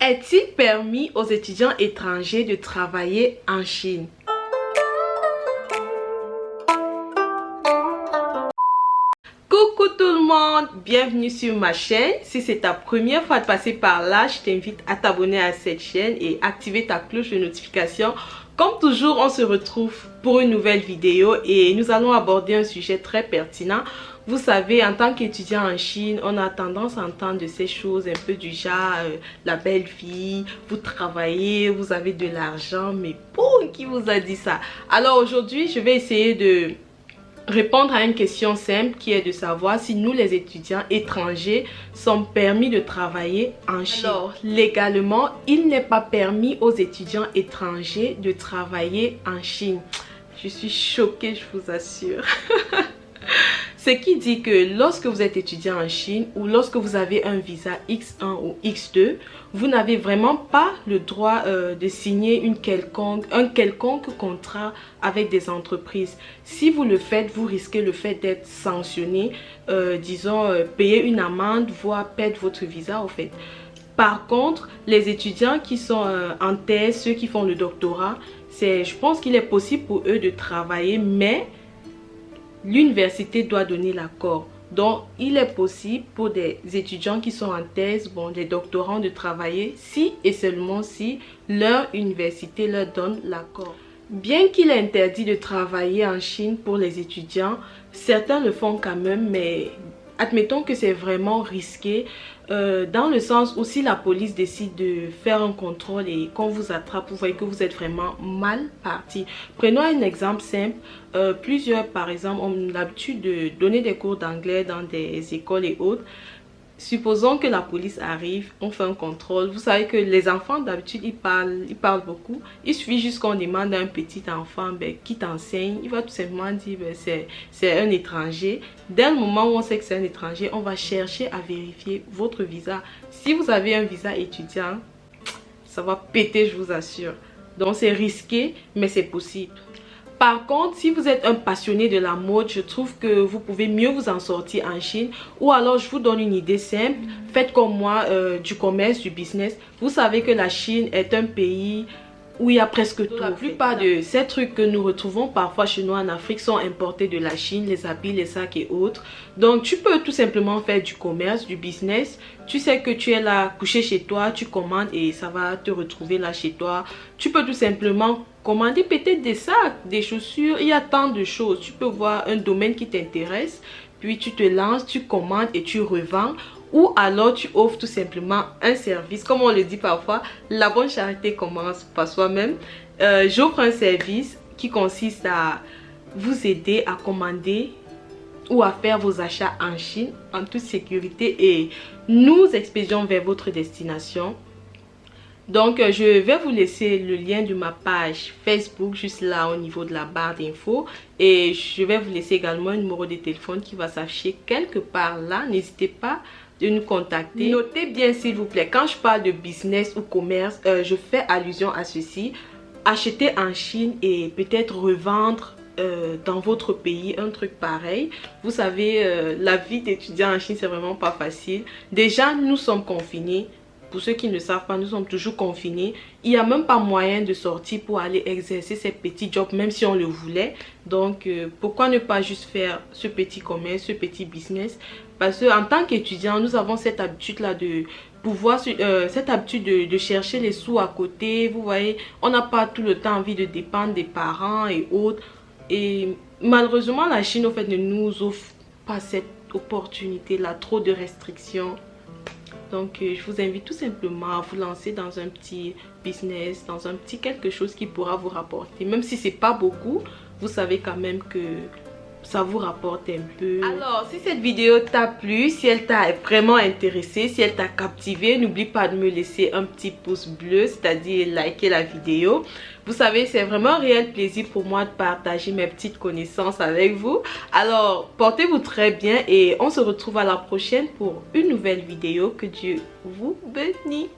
Est-il permis aux étudiants étrangers de travailler en Chine? Coucou tout le monde, bienvenue sur ma chaîne. Si c'est ta première fois de passer par là, je t'invite à t'abonner à cette chaîne et activer ta cloche de notification. Comme toujours, on se retrouve pour une nouvelle vidéo et nous allons aborder un sujet très pertinent. Vous savez, en tant qu'étudiant en Chine, on a tendance à entendre de ces choses un peu du genre la belle vie, vous travaillez, vous avez de l'argent, mais pour qui vous a dit ça? Alors aujourd'hui, je vais essayer de répondre à une question simple qui est de savoir si nous les étudiants étrangers sommes permis de travailler en Chine. Alors, légalement, il n'est pas permis aux étudiants étrangers de travailler en Chine. Je suis choquée, je vous assure. Ce qui dit que lorsque vous êtes étudiant en Chine ou lorsque vous avez un visa X1 ou X2, vous n'avez vraiment pas le droit de signer un quelconque contrat avec des entreprises. Si vous le faites, vous risquez le fait d'être sanctionné, disons payer une amende, voire perdre votre visa au fait. Par contre, les étudiants qui sont en thèse, ceux qui font le doctorat, je pense qu'il est possible pour eux de travailler, mais l'université doit donner l'accord. Donc, il est possible pour des étudiants qui sont en thèse, des doctorants de travailler si et seulement si leur université leur donne l'accord. Bien qu'il est interdit de travailler en Chine pour les étudiants, certains le font quand même, mais admettons que c'est vraiment risqué dans le sens où si la police décide de faire un contrôle et qu'on vous attrape, vous voyez que vous êtes vraiment mal parti. Prenons un exemple simple. Plusieurs, par exemple, ont l'habitude de donner des cours d'anglais dans des écoles et autres. Supposons que la police arrive, on fait un contrôle. Vous savez que les enfants d'habitude ils parlent beaucoup. Il suffit juste qu'on demande à un petit enfant qui t'enseigne. Il va tout simplement dire c'est un étranger. Dès le moment où on sait que c'est un étranger, on va chercher à vérifier votre visa. Si vous avez un visa étudiant, ça va péter, je vous assure. Donc c'est risqué, mais c'est possible. Par contre, si vous êtes un passionné de la mode, je trouve que vous pouvez mieux vous en sortir en Chine. Ou alors, je vous donne une idée simple. Faites comme moi du commerce, du business. Vous savez que la Chine est un pays où il y a presque tout. La plupart de ces trucs que nous retrouvons parfois chez nous en Afrique sont importés de la Chine, les habits, les sacs et autres. Donc, tu peux tout simplement faire du commerce, du business. Tu sais que tu es là, couché chez toi, tu commandes et ça va te retrouver là chez toi. Tu peux tout simplement commander peut-être des sacs, des chaussures. Il y a tant de choses. Tu peux voir un domaine qui t'intéresse, puis tu te lances, tu commandes et tu revends. Ou alors tu offres tout simplement un service. Comme on le dit parfois, la bonne charité commence par soi-même. J'offre un service qui consiste à vous aider à commander ou à faire vos achats en Chine en toute sécurité et nous expédions vers votre destination. Donc je vais vous laisser le lien de ma page Facebook juste là au niveau de la barre d'infos et je vais vous laisser également un numéro de téléphone qui va s'afficher quelque part là. N'hésitez pas de nous contacter. Notez bien s'il vous plaît, quand je parle de business ou commerce, je fais allusion à ceci. Acheter en Chine et peut-être revendre dans votre pays un truc pareil. Vous savez, la vie d'étudiant en Chine c'est vraiment pas facile. Déjà nous sommes confinés. Pour ceux qui ne savent pas, nous sommes toujours confinés. Il n'y a même pas moyen de sortir pour aller exercer ces petits jobs, même si on le voulait. Donc, pourquoi ne pas juste faire ce petit commerce, ce petit business? Parce qu'en tant qu'étudiant, nous avons cette habitude-là de pouvoir, cette habitude de chercher les sous à côté. Vous voyez, on n'a pas tout le temps envie de dépendre des parents et autres. Et malheureusement, la Chine, au fait, ne nous offre pas cette opportunité-là, trop de restrictions. Donc, je vous invite tout simplement à vous lancer dans un petit business, dans un petit quelque chose qui pourra vous rapporter. Même si c'est pas beaucoup, vous savez quand même que ça vous rapporte un peu. Alors, si cette vidéo t'a plu, si elle t'a vraiment intéressé, si elle t'a captivé, n'oublie pas de me laisser un petit pouce bleu, c'est-à-dire liker la vidéo. Vous savez, c'est vraiment un réel plaisir pour moi de partager mes petites connaissances avec vous. Alors, portez-vous très bien et on se retrouve à la prochaine pour une nouvelle vidéo. Que Dieu vous bénisse.